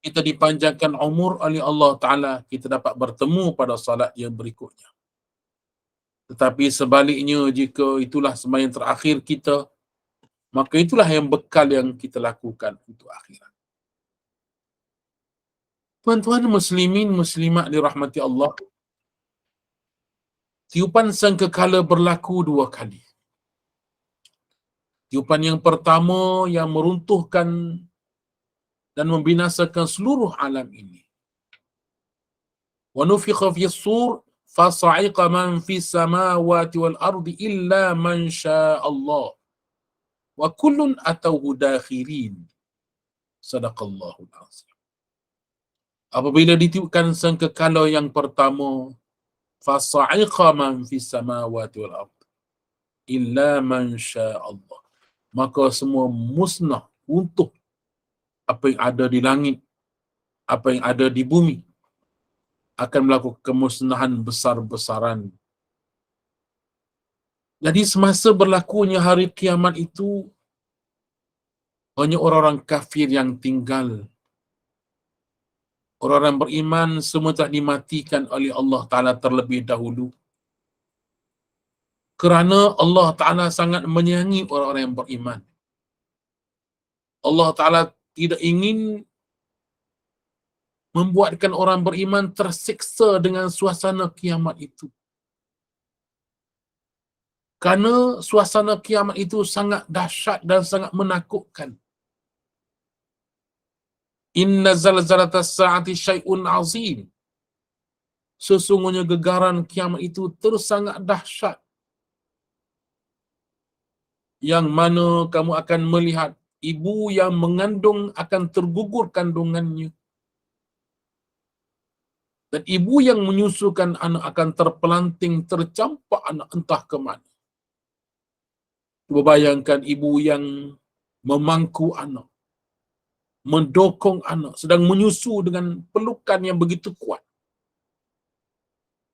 kita dipanjangkan umur oleh Allah Ta'ala, kita dapat bertemu pada salat yang berikutnya. Tetapi sebaliknya, jika itulah sembahyang terakhir kita, maka itulah yang bekal yang kita lakukan untuk akhirat. Tuan-tuan muslimin, muslimat dirahmati Allah, tiupan sangkakala berlaku dua kali. Tiupan yang pertama yang meruntuhkan dan membinasakan seluruh alam ini. Wa nufikha fis sur fasa'iqa man fis samawati wal ardi illa man syaa Allah. Wa kullun atauhu dakhirin. Sadaqallahul azim. Apabila ditiupkan sangkakala yang pertama, fasa'iqa man fis samawati wal ardi illa man syaa Allah. Maka semua musnah, runtuh apa yang ada di langit, apa yang ada di bumi, akan melakukan kemusnahan besar-besaran. Jadi semasa berlakunya hari kiamat itu, hanya orang-orang kafir yang tinggal. Orang-orang beriman semua telah dimatikan oleh Allah Ta'ala terlebih dahulu. Kerana Allah Ta'ala sangat menyayangi orang-orang yang beriman. Allah Ta'ala tidak ingin membuatkan orang beriman tersiksa dengan suasana kiamat itu. Kerana suasana kiamat itu sangat dahsyat dan sangat menakutkan. Inna zalzalatas sa'ati syai'un azim. Sesungguhnya gegaran kiamat itu terus sangat dahsyat. Yang mana kamu akan melihat ibu yang mengandung akan tergugur kandungannya. Dan ibu yang menyusukan anak akan terpelanting, tercampak anak entah ke mana. Cuba bayangkan ibu yang memangku anak, mendokong anak, sedang menyusu dengan pelukan yang begitu kuat.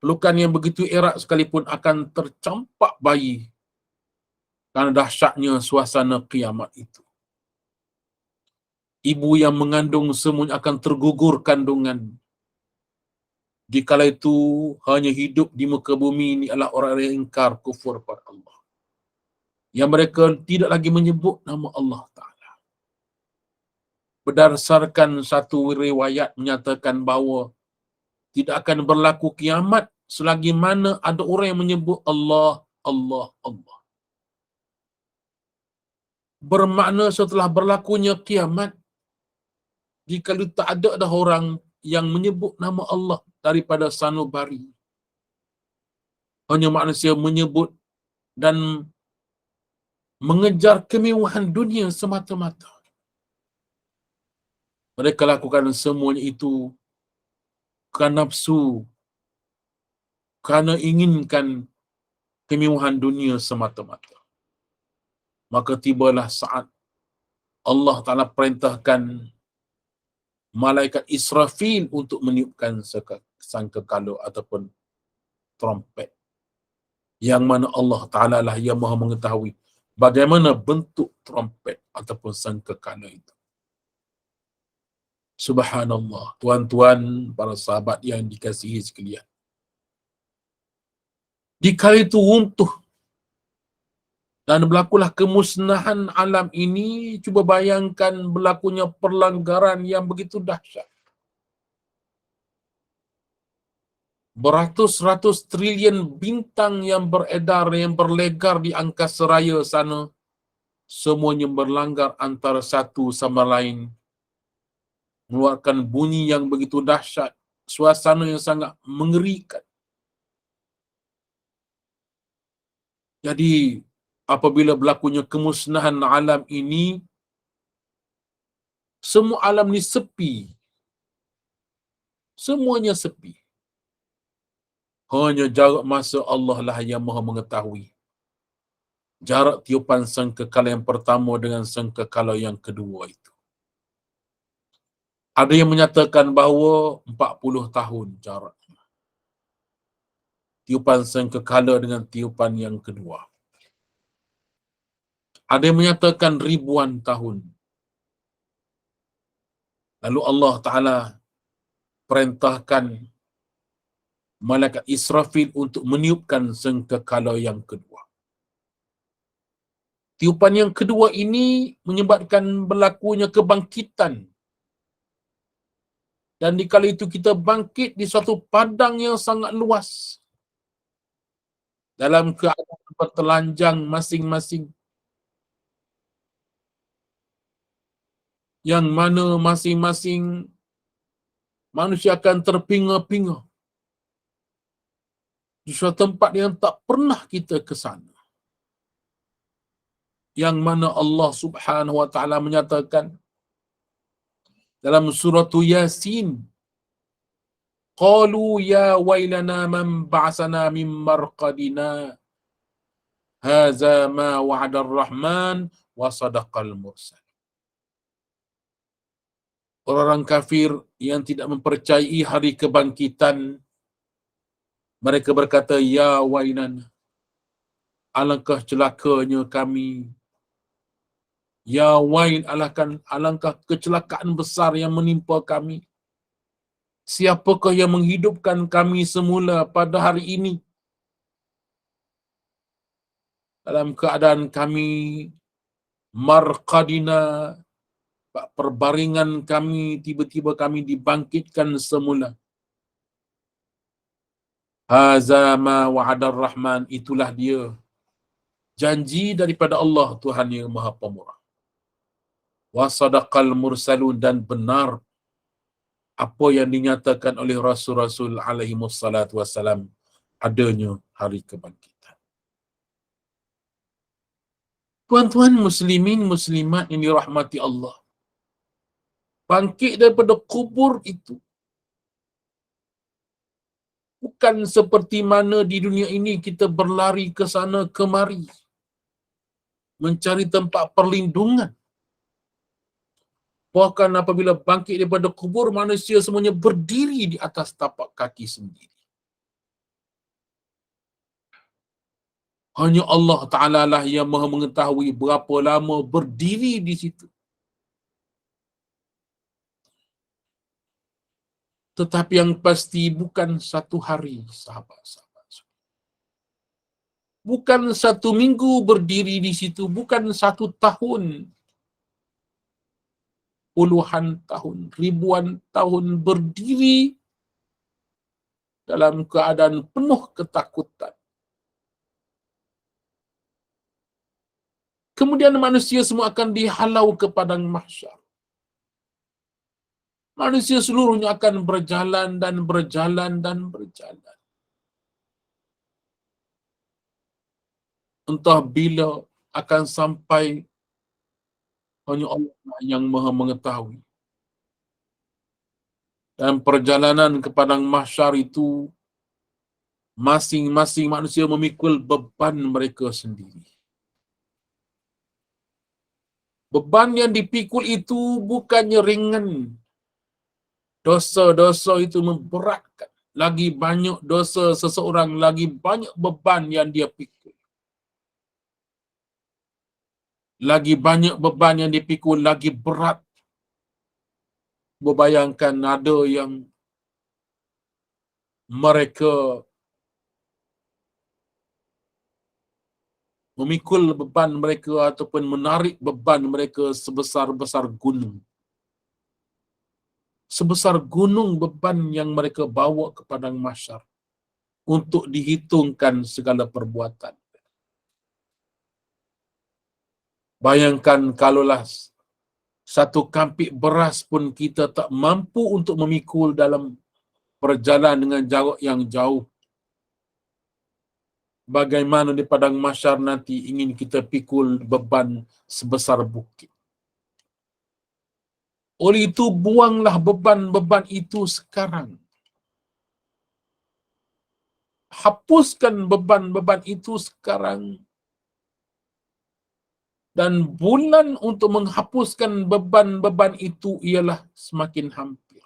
Pelukan yang begitu erat sekalipun akan tercampak bayi kerana dahsyatnya suasana kiamat itu. Ibu yang mengandung semuanya akan tergugur kandungan. Dikala itu hanya hidup di muka bumi ini adalah orang yang ingkar kufur pada Allah. Yang mereka tidak lagi menyebut nama Allah Ta'ala. Berdasarkan satu riwayat menyatakan bahawa tidak akan berlaku kiamat selagi mana ada orang yang menyebut Allah, Allah, Allah. Bermakna setelah berlakunya kiamat, jika tak ada dah orang yang menyebut nama Allah daripada sanubari, hanya manusia menyebut dan mengejar kemewahan dunia semata-mata. Mereka lakukan semuanya itu kerana nafsu, kerana inginkan kemewahan dunia semata-mata. Maka tibalah saat Allah Ta'ala perintahkan malaikat Israfil untuk meniupkan sangkakala ataupun trompet. Yang mana Allah Ta'ala lah yang maha mengetahui bagaimana bentuk trompet ataupun sangkakala itu. Subhanallah, tuan-tuan, para sahabat yang dikasihi sekalian. Dikala itu runtuh dan berlakulah kemusnahan alam ini, cuba bayangkan berlakunya perlanggaran yang begitu dahsyat. Beratus-ratus trilion bintang yang beredar, yang berlegar di angkasa raya sana, semuanya berlanggar antara satu sama lain, mengeluarkan bunyi yang begitu dahsyat, suasana yang sangat mengerikan. Jadi, apabila berlakunya kemusnahan alam ini, semua alam ni sepi. Semuanya sepi. Hanya jarak masa Allah lah yang maha mengetahui. Jarak tiupan sangkakala yang pertama dengan sangkakala yang kedua itu. Ada yang menyatakan bahawa 40 tahun jaraknya. Tiupan sangkakala dengan tiupan yang kedua. Ada yang menyatakan ribuan tahun. Lalu Allah Ta'ala perintahkan malaikat Israfil untuk meniupkan sangkakala yang kedua. Tiupan yang kedua ini menyebabkan berlakunya kebangkitan. Dan di kala itu kita bangkit di suatu padang yang sangat luas. Dalam keadaan bertelanjang masing-masing. Yang mana masing-masing manusia akan terpinga-pinga. Di suatu tempat yang tak pernah kita ke sana. Yang mana Allah Subhanahu wa Ta'ala menyatakan dalam surah Yasin, qalu ya wailana man ba'asana min marqadina hadza ma wa'ada ar-rahman wa sadaqal mursal. Orang-orang kafir yang tidak mempercayai hari kebangkitan, mereka berkata, ya wailana, alangkah celakanya kami. Ya wail, alangkah kecelakaan besar yang menimpa kami. Siapakah yang menghidupkan kami semula pada hari ini? Dalam keadaan kami marqadina, perbaringan kami, tiba-tiba kami dibangkitkan semula. Haza ma wa'adar rahman, itulah dia janji daripada Allah Tuhan yang Maha Pemurah. Wa sadaqal mursalun, dan benar apa yang dinyatakan oleh Rasul-Rasul alaihi wassalatu wassalam, adanya hari kebangkitan. Tuan-tuan muslimin muslimat yang dirahmati Allah, bangkit daripada kubur itu bukan seperti mana di dunia ini kita berlari ke sana kemari mencari tempat perlindungan. Bahkan apabila bangkit daripada kubur, manusia semuanya berdiri di atas tapak kaki sendiri. Hanya Allah Ta'ala lah yang Maha mengetahui berapa lama berdiri di situ. Tetapi yang pasti bukan satu hari, sahabat-sahabat. Bukan satu minggu berdiri di situ, bukan satu tahun. Puluhan tahun, ribuan tahun berdiri dalam keadaan penuh ketakutan. Kemudian manusia semua akan dihalau ke padang mahsyar. Manusia seluruhnya akan berjalan dan berjalan dan berjalan. Entah bila akan sampai, hanya Allah yang Maha mengetahui. Dan perjalanan ke padang mahsyar itu, masing-masing manusia memikul beban mereka sendiri. Beban yang dipikul itu bukannya ringan. Dosa-dosa itu memberatkan. Lagi banyak dosa seseorang, lagi banyak beban yang dia pikul. Lagi banyak beban yang dipikul, lagi berat. Berbayangkan ada yang mereka memikul beban mereka ataupun menarik beban mereka sebesar-besar gunung. Sebesar gunung beban yang mereka bawa ke padang mahsyar untuk dihitungkan segala perbuatan. Bayangkan kalaulah satu kampik beras pun kita tak mampu untuk memikul dalam perjalanan dengan jarak yang jauh. Bagaimana di padang mahsyar nanti ingin kita pikul beban sebesar bukit. Oleh itu, buanglah beban-beban itu sekarang. Hapuskan beban-beban itu sekarang. Dan bulan untuk menghapuskan beban-beban itu ialah semakin hampir.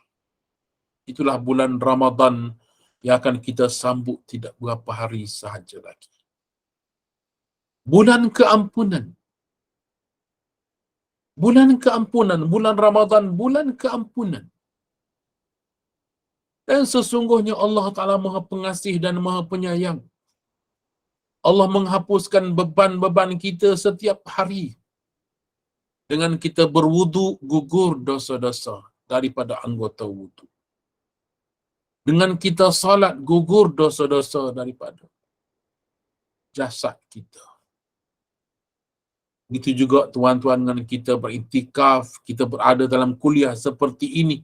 Itulah bulan Ramadan yang akan kita sambut tidak berapa hari sahaja lagi. Bulan keampunan. Bulan keampunan, bulan Ramadan, bulan keampunan. Dan sesungguhnya Allah Ta'ala Maha Pengasih dan Maha Penyayang. Allah menghapuskan beban-beban kita setiap hari. Dengan kita berwudu, gugur dosa-dosa daripada anggota wudu. Dengan kita salat, gugur dosa-dosa daripada jasad kita. Begitu juga tuan-tuan dengan kita beriktikaf, kita berada dalam kuliah seperti ini.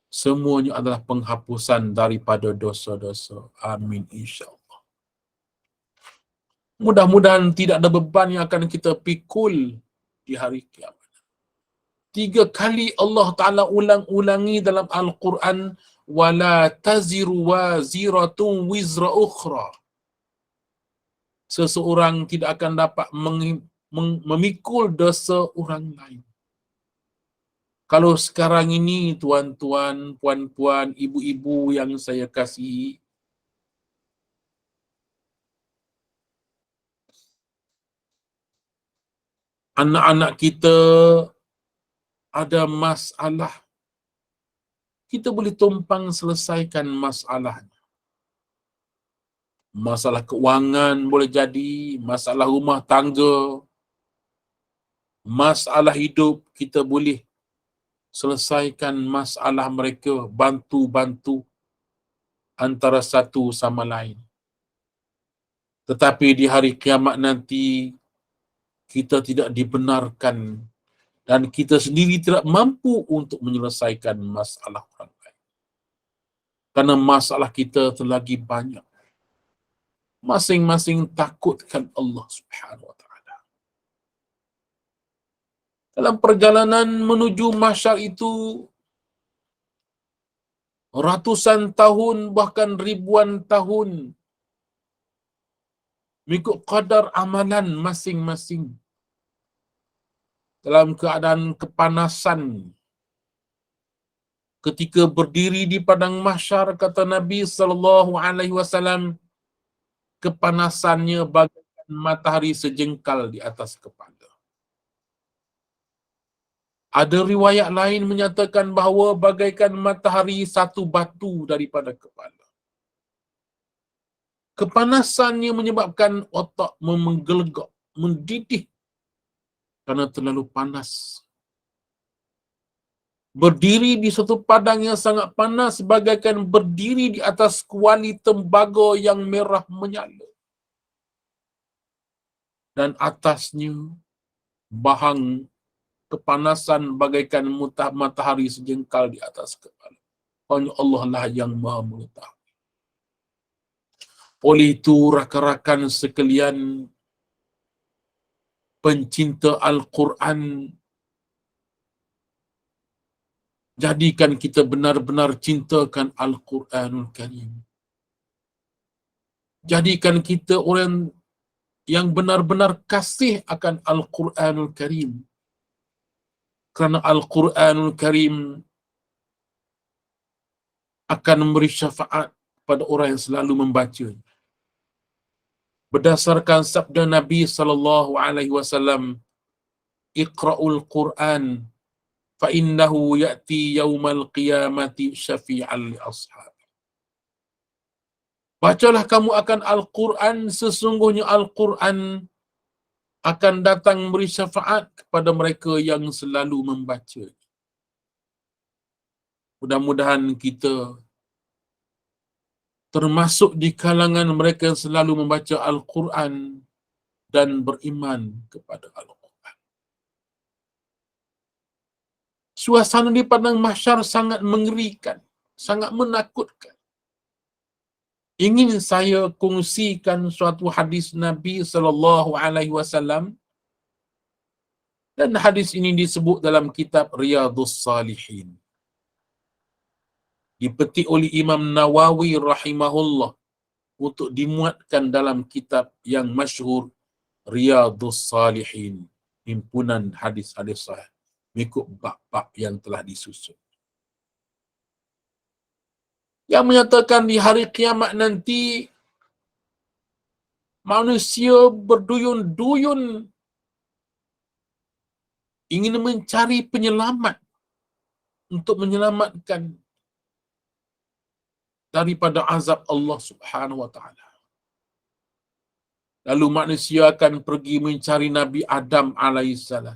Semuanya adalah penghapusan daripada dosa-dosa. Amin insya-Allah. Mudah-mudahan tidak ada beban yang akan kita pikul di hari kiamat. 3 kali Allah Ta'ala ulang-ulangi dalam Al-Quran, wala taziru waziratun wizra ukhra. Seseorang tidak akan dapat memikul dosa orang lain. Kalau sekarang ini tuan-tuan, puan-puan, ibu-ibu yang saya kasihi, anak-anak kita ada masalah, kita boleh tumpang selesaikan masalahnya. Masalah keuangan boleh jadi, masalah rumah tangga, masalah hidup, kita boleh selesaikan masalah mereka, bantu-bantu antara satu sama lain. Tetapi di hari kiamat nanti, kita tidak dibenarkan dan kita sendiri tidak mampu untuk menyelesaikan masalah orang lain. Karena masalah kita terlagi banyak. Masing-masing takutkan Allah Subhanahu wa Ta'ala. Dalam perjalanan menuju mahsyar itu, ratusan tahun bahkan ribuan tahun mengikut qadar amalan masing-masing. Dalam keadaan kepanasan, ketika berdiri di padang mahsyar, kata Nabi sallallahu alaihi wasallam, kepanasannya bagaikan matahari sejengkal di atas kepala. Ada riwayat lain menyatakan bahawa bagaikan matahari satu batu daripada kepala. Kepanasannya menyebabkan otak menggelegak, mendidih kerana terlalu panas. Berdiri di satu padang yang sangat panas bagaikan berdiri di atas kuali tembaga yang merah menyala. Dan atasnya bahang kepanasan bagaikan matahari sejengkal di atas kepala. Hanya Allah lah yang Maha mengetahui. Oleh itu, rakan-rakan sekalian pencinta Al-Quran, jadikan kita benar-benar cintakan Al-Quranul Karim. Jadikan kita orang yang benar-benar kasih akan Al-Quranul Karim. Kerana Al-Quranul Karim akan memberi syafaat pada orang yang selalu membaca. Berdasarkan sabda Nabi sallallahu alaihi wasallam, "Iqra'ul Quran fa innahu ya'ti yaumal qiyamati syafi'an li ashab." Bacalah kamu akan Al-Quran, sesungguhnya Al-Quran akan datang memberi syafaat kepada mereka yang selalu membaca. Mudah-mudahan kita termasuk di kalangan mereka yang selalu membaca Al-Quran dan beriman kepada Al-Quran. Suasana di padang mahsyar sangat mengerikan, sangat menakutkan. Ingin saya kongsikan suatu hadis Nabi sallallahu alaihi wasallam, dan hadis ini disebut dalam kitab Riyadhus Salihin. Dipetik oleh Imam Nawawi rahimahullah untuk dimuatkan dalam kitab yang masyhur Riyadhus Salihin, himpunan hadis-hadis sahih mengikut bab-bab yang telah disusun. Yang menyatakan di hari kiamat nanti manusia berduyun-duyun ingin mencari penyelamat untuk menyelamatkan daripada azab Allah Subhanahu wa taala. Lalu manusia akan pergi mencari Nabi Adam alaihissalam.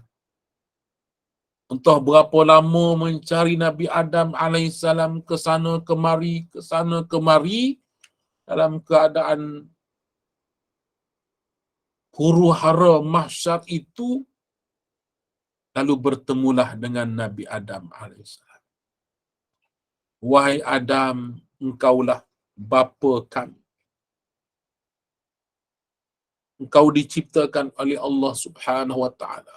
Entah berapa lama mencari Nabi Adam alaihissalam ke sana kemari dalam keadaan huru hara mahsyar itu, lalu bertemulah dengan Nabi Adam alaihissalam. Wahai Adam, engkaulah bapa kami. Engkau diciptakan oleh Allah Subhanahu wa taala.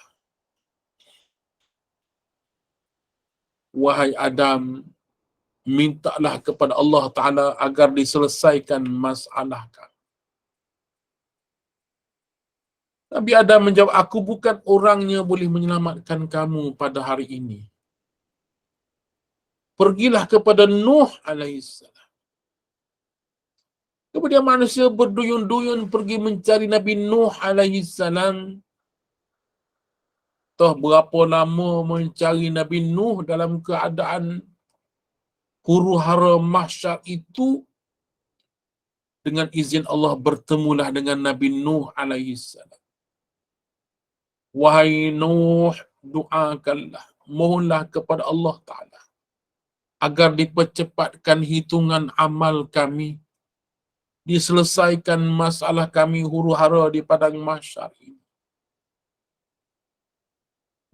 Wahai Adam, mintalah kepada Allah Ta'ala agar diselesaikan masalah kamu. Nabi Adam menjawab, aku bukan orangnya boleh menyelamatkan kamu pada hari ini. Pergilah kepada Nuh alaihissalam. Kemudian manusia berduyun-duyun pergi mencari Nabi Nuh alaihissalam. Toh berapa lama mencari Nabi Nuh dalam keadaan huru hara mahsyar itu, dengan izin Allah bertemulah dengan Nabi Nuh alaihissalam. Wahai Nuh, doakanlah, mohonlah kepada Allah Ta'ala agar dipercepatkan hitungan amal kami, diselesaikan masalah kami huru hara di padang mahsyar ini.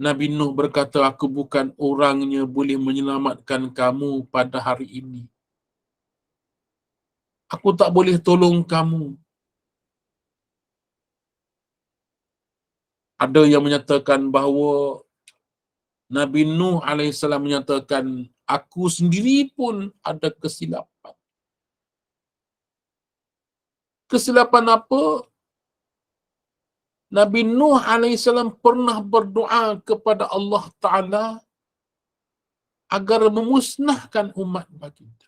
Nabi Nuh berkata, aku bukan orangnya boleh menyelamatkan kamu pada hari ini. Aku tak boleh tolong kamu. Ada yang menyatakan bahawa Nabi Nuh alaihissalam menyatakan, aku sendiri pun ada kesilapan. Kesilapan apa? Nabi Nuh alaihissalam pernah berdoa kepada Allah Ta'ala agar memusnahkan umat baginda.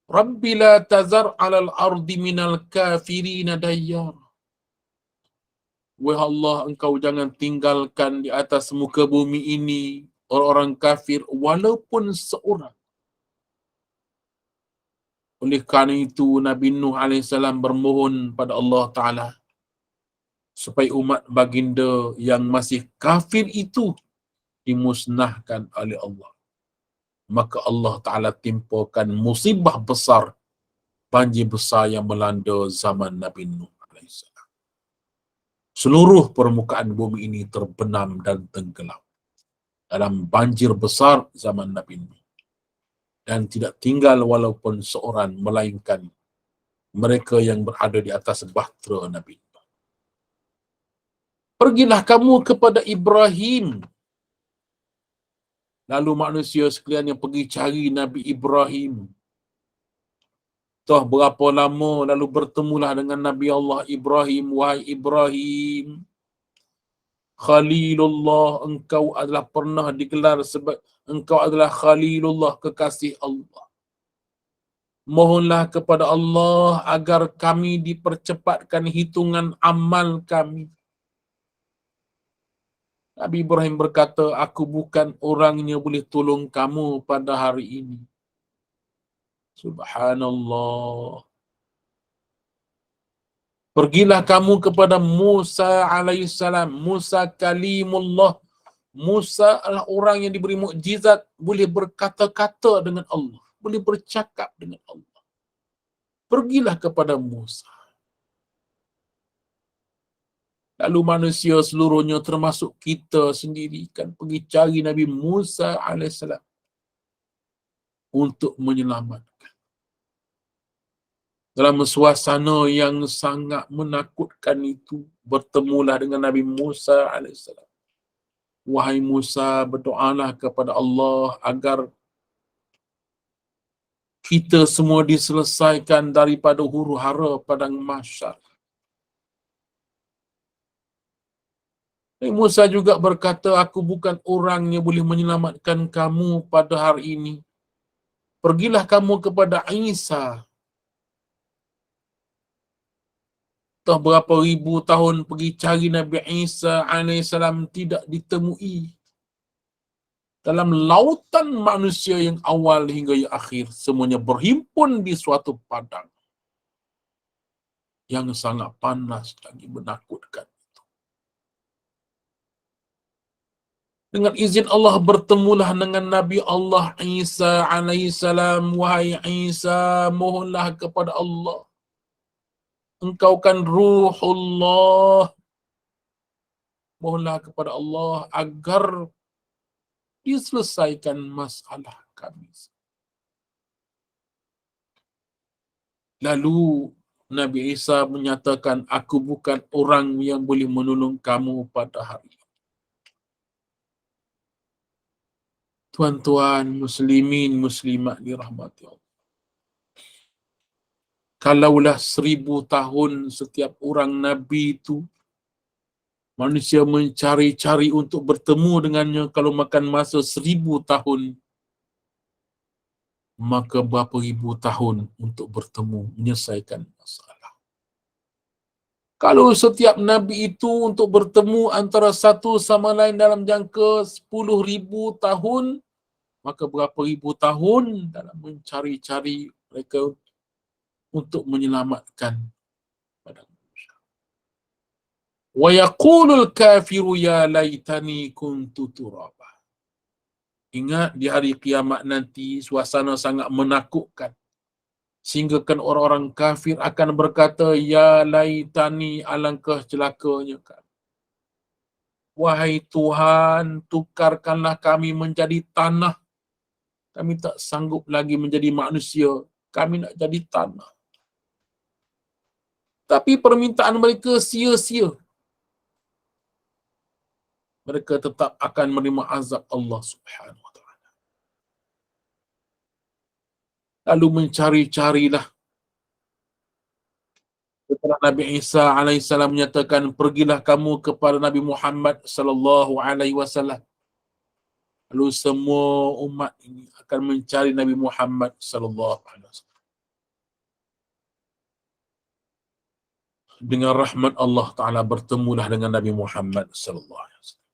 Rabbi la tazar alal ardi minal kafirina dayyar. Wahai Allah, engkau jangan tinggalkan di atas muka bumi ini orang-orang kafir walaupun seorang. Oleh kerana itu Nabi Nuh alaihissalam bermohon pada Allah Ta'ala supaya umat baginda yang masih kafir itu dimusnahkan oleh Allah. Maka Allah Ta'ala timpakan musibah besar, banjir besar yang melanda zaman Nabi Nuh alaihissalam. Seluruh permukaan bumi ini terbenam dan tenggelam dalam banjir besar zaman Nabi Nuh. Dan tidak tinggal walaupun seorang, melainkan mereka yang berada di atas bahtera Nabi Nuh. Pergilah kamu kepada Ibrahim. Lalu manusia sekalian yang pergi cari Nabi Ibrahim. Toh berapa lama lalu bertemulah dengan Nabi Allah Ibrahim. Wahai Ibrahim, Khalilullah, engkau adalah pernah digelar sebab engkau adalah Khalilullah, kekasih Allah. Mohonlah kepada Allah agar kami dipercepatkan hitungan amal kami. Nabi Ibrahim berkata, aku bukan orangnya boleh tolong kamu pada hari ini. Subhanallah. Pergilah kamu kepada Musa alaihissalam. Musa kalimullah. Musa adalah orang yang diberi mukjizat, boleh berkata-kata dengan Allah, boleh bercakap dengan Allah. Pergilah kepada Musa. Lalu manusia seluruhnya termasuk kita sendiri kan pergi cari Nabi Musa alaihissalam untuk menyelamatkan. Dalam suasana yang sangat menakutkan itu, bertemulah dengan Nabi Musa alaihissalam. Wahai Musa, berdoalah kepada Allah agar kita semua diselesaikan daripada huru hara padang mahsyar. Nabi Musa juga berkata, aku bukan orang yang boleh menyelamatkan kamu pada hari ini. Pergilah kamu kepada Isa. Toh berapa ribu tahun pergi cari Nabi Isa alaihissalam tidak ditemui. Dalam lautan manusia yang awal hingga yang akhir, semuanya berhimpun di suatu padang yang sangat panas lagi menakutkan. Dengan izin Allah bertemulah dengan Nabi Allah Isa alaihissalam. Wahai Isa, mohonlah kepada Allah. Engkau kan Ruhullah. Mohonlah kepada Allah agar diselesaikan masalah kami. Lalu Nabi Isa menyatakan, aku bukan orang yang boleh menolong kamu pada hari ini. Tuan-tuan, muslimin, muslimat dirahmati Allah. Kalaulah 1000 tahun setiap orang Nabi itu, manusia mencari-cari untuk bertemu dengannya, kalau makan masa 1000 tahun, maka berapa ribu tahun untuk bertemu, menyelesaikan masalah. Kalau setiap Nabi itu untuk bertemu antara satu sama lain dalam jangka 10,000 tahun, maka berapa ribu tahun dalam mencari-cari mereka untuk menyelamatkan pada manusia. Wa yaqulul kafiru ya laitani kuntu turaba. Ingat di hari kiamat nanti suasana sangat menakutkan. Sehingga kan orang-orang kafir akan berkata, ya laitani, alangkah celakanya kan. Wahai Tuhan, tukarkanlah kami menjadi tanah. Kami tak sanggup lagi menjadi manusia. Kami nak jadi tanah. Tapi permintaan mereka sia-sia. Mereka tetap akan menerima azab Allah Subhanahu Wa Taala. Lalu mencari-carilah. Setelah Nabi Isa alaihissalam menyatakan, pergilah kamu kepada Nabi Muhammad sallallahu alaihi wasallam. Lalu semua umat ini akan mencari Nabi Muhammad sallallahu alaihi wasallam. Dengan rahmat Allah Taala bertemulah dengan Nabi Muhammad sallallahu alaihi wasallam.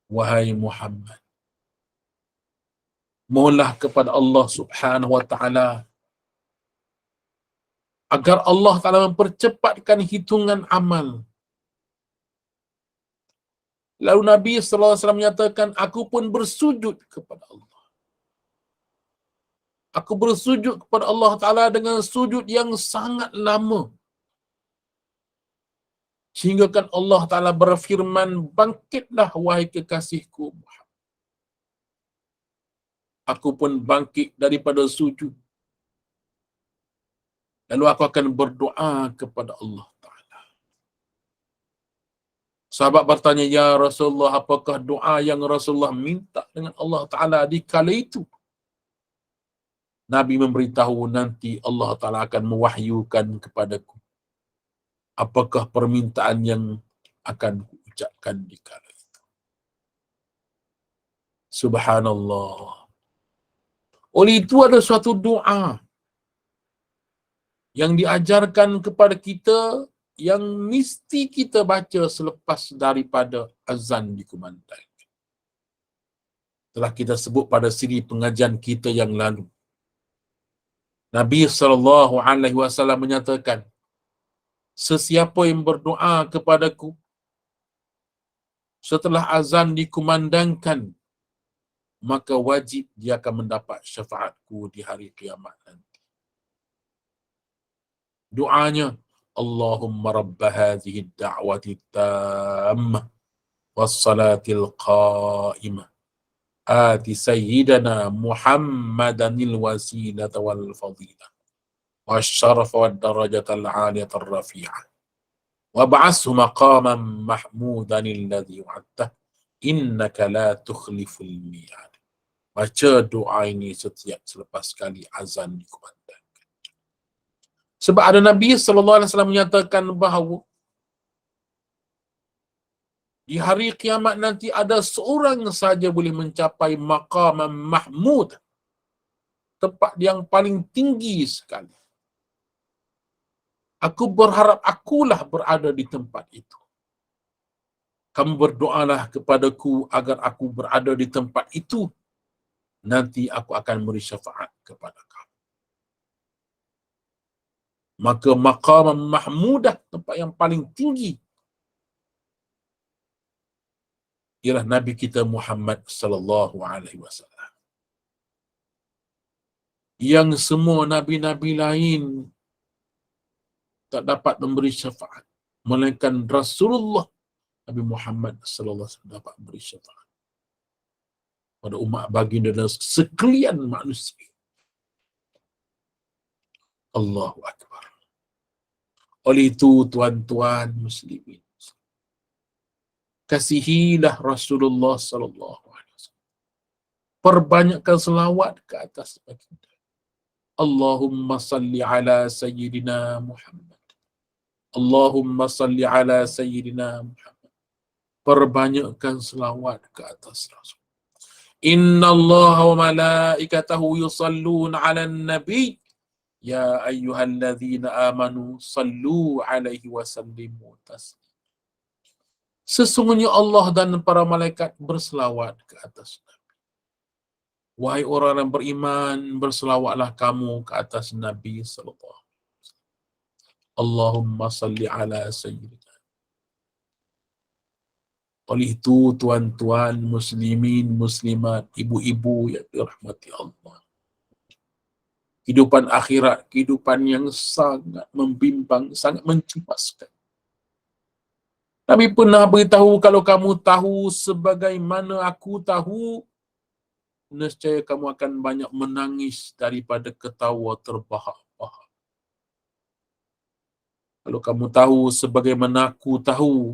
Wahai Muhammad, mohonlah kepada Allah Subhanahu wa taala agar Allah Taala mempercepatkan hitungan amal. Lalu Nabi sallallahu alaihi wasallam menyatakan, aku pun bersujud kepada Allah. Aku bersujud kepada Allah Taala dengan sujud yang sangat lama. Sehingga kan Allah Ta'ala berfirman, bangkitlah wahai kekasihku Muhammad. Aku pun bangkit daripada sujud. Lalu aku akan berdoa kepada Allah Ta'ala. Sahabat bertanya, ya Rasulullah, apakah doa yang Rasulullah minta dengan Allah Ta'ala di kala itu? Nabi memberitahu, nanti Allah Ta'ala akan mewahyukan kepadaku apakah permintaan yang akan diucapkan di kala itu. Subhanallah. Oleh itu ada suatu doa yang diajarkan kepada kita yang mesti kita baca selepas daripada azan dikumandangkan. Telah kita sebut pada siri pengajian kita yang lalu. Nabi SAW menyatakan, sesiapa yang berdoa kepadaku setelah azan dikumandangkan, maka wajib dia akan mendapat syafaatku di hari kiamat nanti. Doanya, Allahumma rabba hadhihi ad-da'wati tammah was-salatil qa'imah ati sayyidana Muhammadanil wasilata wal fadilah والشرف والدرجة العالية الرفيعة وابعثه مقاما محمودا الذي وعدته إنك لا تخلف الميعاد. Baca doa ini setiap selepas kali azan dikumandangkan. Sebab ada Nabi sallallahu alaihi wasallam menyatakan bahawa di hari kiamat nanti ada seorang saja boleh mencapai maqam mahmud, tempat yang paling tinggi sekali. Aku berharap akulah berada di tempat itu. Kamu berdoalah kepadaku agar aku berada di tempat itu. Nanti aku akan beri syafaat kepada kamu. Maka maqam mahmudah, tempat yang paling tinggi, ialah Nabi kita Muhammad sallallahu alaihi wasallam. Yang semua nabi-nabi lain tak dapat memberi syafaat, melainkan Rasulullah Nabi Muhammad sallallahu alaihi wasallam dapat memberi syafaat pada umat baginda dan sekalian manusia. Allahu akbar. Oleh itu, tuan-tuan muslimin, kasihilah Rasulullah sallallahu alaihi wasallam. Perbanyakkan selawat ke atas baginda. Allahumma salli ala sayyidina Muhammad. Allahumma salli ala sayyidina Muhammad. Perbanyakkan selawat ke atas Rasul. Inna Allah wa malaikatahu yusalluna ala nabi. Ya ayyuhalladzina amanu sallu alaihi wa sallimu taslima. Sesungguhnya Allah dan para malaikat berselawat ke atas Nabi. Wahai orang yang beriman, berselawatlah kamu ke atas Nabi sallallahu alaihi wasallam. Allahumma salli ala sayyidina. Oleh itu, tuan-tuan muslimin, muslimat, ibu-ibu yang dirahmati Allah, kehidupan akhirat, kehidupan yang sangat membimbang, sangat mencemaskan. Nabi pernah beritahu, kalau kamu tahu sebagaimana aku tahu, nescaya kamu akan banyak menangis daripada ketawa terbahak-bahak. Kalau kamu tahu sebagaimana aku tahu,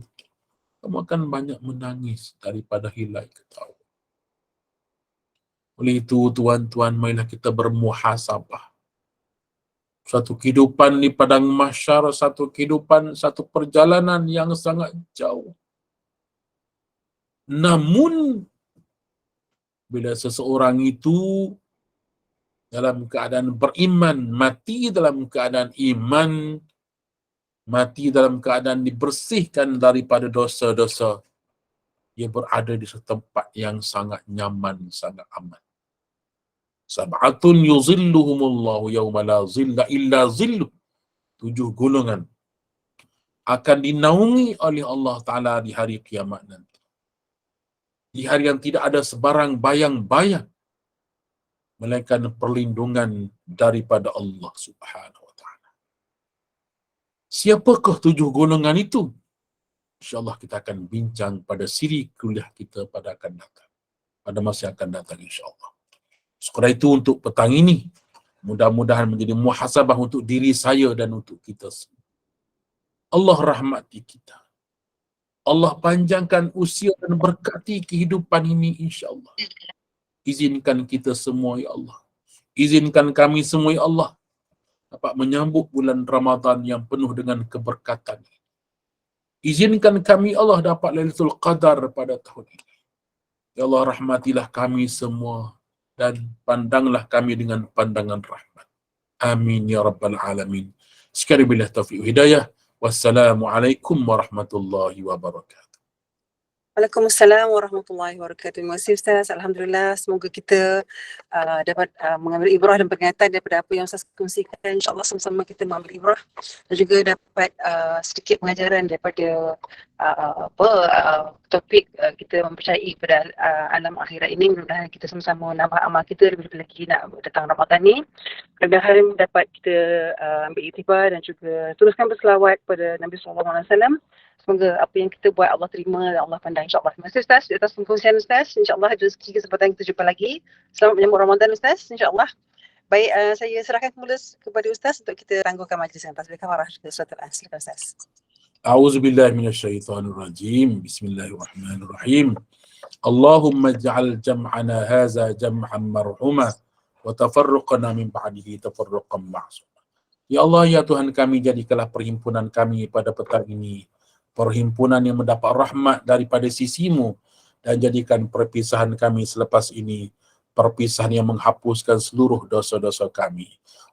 kamu akan banyak menangis daripada hilai ketawa. Oleh itu, tuan-tuan, marilah kita bermuhasabah. Satu kehidupan di padang mahsyar, satu kehidupan, satu perjalanan yang sangat jauh. Namun, bila seseorang itu dalam keadaan beriman, mati dalam keadaan iman, mati dalam keadaan dibersihkan daripada dosa-dosa, dia berada di tempat yang sangat nyaman, sangat aman. Sab'atun yuzilluhumullahu yawma la zilla illa zilluh. 7 golongan akan dinaungi oleh Allah Ta'ala di hari kiamat nanti. Di hari yang tidak ada sebarang bayang-bayang, melainkan perlindungan daripada Allah Subhanahu wa Ta'ala. Siapakah 7 golongan itu? InsyaAllah kita akan bincang pada siri kuliah kita pada akan datang, pada masa yang akan datang insyaAllah. Sekadar itu untuk petang ini, mudah-mudahan menjadi muhasabah untuk diri saya dan untuk kita semua. Allah rahmati kita. Allah panjangkan usia dan berkati kehidupan ini insyaAllah. Izinkan kita semua ya Allah. Izinkan kami semua ya Allah dapat menyambut bulan Ramadan yang penuh dengan keberkatan. Izinkan kami Allah dapat Lailatul Qadar pada tahun ini. Ya Allah, rahmatilah kami semua dan pandanglah kami dengan pandangan rahmat. Amin ya rabbal alamin. Sekali billah taufiq hidayah. Wassalamualaikum warahmatullahi wabarakatuh. Waalaikumsalam warahmatullahi wabarakatuh. Terima kasih Ustaz. Alhamdulillah, semoga kita dapat mengambil ibrah dan peringatan daripada apa yang Ustaz kongsikan. InsyaAllah sama-sama kita mengambil ibrah dan juga dapat sedikit pengajaran daripada topik kita mempercayai pada alam akhirat ini. Mudah-mudahan kita sama-sama nambah amal kita lebih lagi nak datang Ramadan ni. Mudah-mudahan dapat kita ambil iktibar dan juga teruskan berselawat kepada Nabi SAW. Semoga apa yang kita buat Allah terima dan Allah pandang insyaAllah. Terima kasih Ustaz atas pengkongsian Ustaz. InsyaAllah ada rezeki kesempatan kita jumpa lagi. Selamat menyambut Ramadan Ustaz, insyaAllah. Baik, saya serahkan semula kepada Ustaz untuk kita tangguhkan majlis yang tasbih kafarah ke surat Al-An. Silakan Ustaz. A'udzubillahi minasyaitonirrajim. Bismillahirrahmanirrahim. Allahumma ij'al jam'ana hadza jam'an marhuma wa tafarruqana min ba'dihi tafarruqan ma'suma. Ya Allah, ya Tuhan kami, jadikanlah perhimpunan kami pada petang ini perhimpunan yang mendapat rahmat daripada sisimu, dan jadikan perpisahan kami selepas ini perpisahan yang menghapuskan seluruh dosa-dosa kami.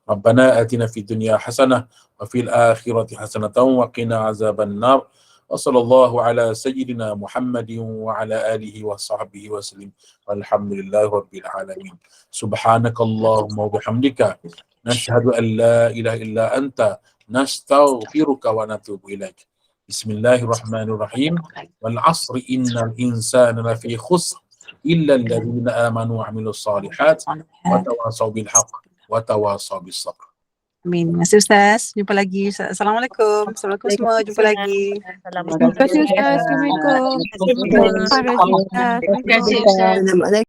Rabbana atina fid dunya hasanah wa fil akhirati hasanatan wa qina azaban nar. Wa sallallahu ala sayyidina Muhammadin wa ala alihi wa sahbihi wa sallim. Walhamdulillahi rabbil alamin. Subhanakallahumma wa bihamdika nashhadu an la ilaha illa anta nastaghfiruka wa natubu ilaik. Bismillahirrahmanirrahim. Wal 'asri innal insana lafi khusr illa alladhina amanu wa 'amilus shalihat wa tawasaw bil haqq wa tawasaw bis sabr. Amin. Terima kasih Ustaz. Jumpa lagi. Assalamualaikum. Assalamualaikum semua. Jumpa lagi. Terima kasih Ustaz. Assalamualaikum. Terima kasih Ustaz. Terima kasih Ustaz.